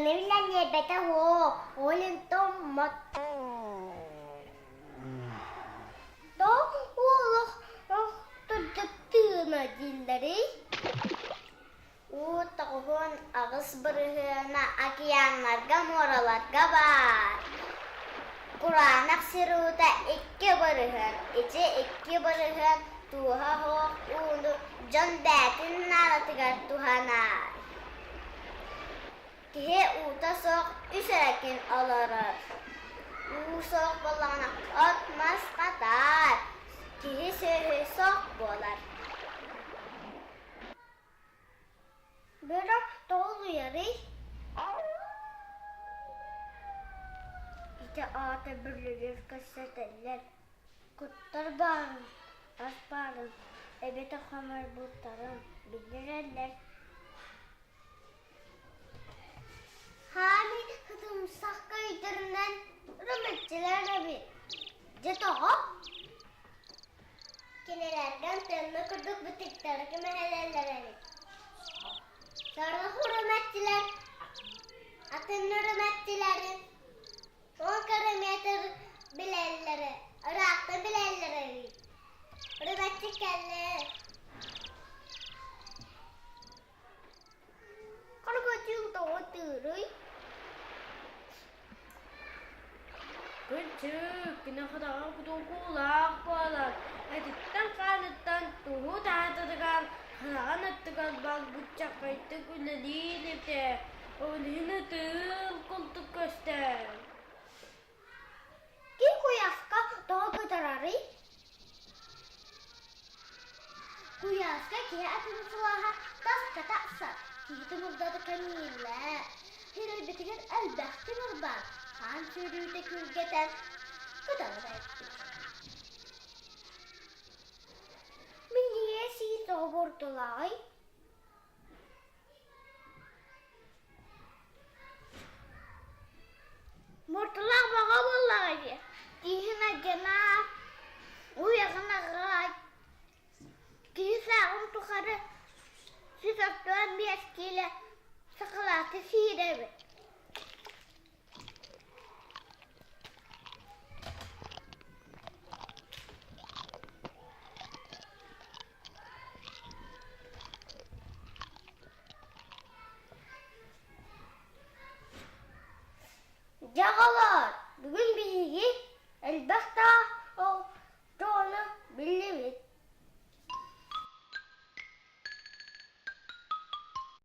ne bilen bete ho. Olin tommat. Da oğlum. Tığına dilleri. O tohun ağız bırığına akiyanlarga moralarga var. Kur'an aksiruta iki bırığın. İçi iki bırığın. Tuha ho unu. Can dätin naratıgar tuhanar. Kihe uta sok üserekin alarar. Sok bolana atmaz katar. Kihe söhü sok bolar. Böyle dolu yarı. İşte ağda bürülür kaseteller. Kutlar bağırın. Az bağırın. Ebete hamar bultarım. Bilirler. Hani hıdım sakka yedirinden rümetçiler de bir. Cetoğu. Kinelerden tenne kurduk butiklerki mehellellere bir. Sonra hürmetçiler. Atın hürmetçilerin. On karametre bilelleri. Irak'ta bilelleri bir. Hürmetçi kelle. Con có chương tổ từ đấy. 그치, 그냥 하다가 구독을 락과락 아직 땅까는 또 다들어간 하나하나 뜨간 막 붙잡고 뜨고는 이립대 오늘은 뜬 꼼뚝거스대 Kim kuyaska daha kadarari? Kuyaska ki atın sulaha tas kataksa. Kita burada da kanilla. Hiray bitigen elbette buradan. Han sürüyü külgeten kadar ettik. Milliye si doğurdular.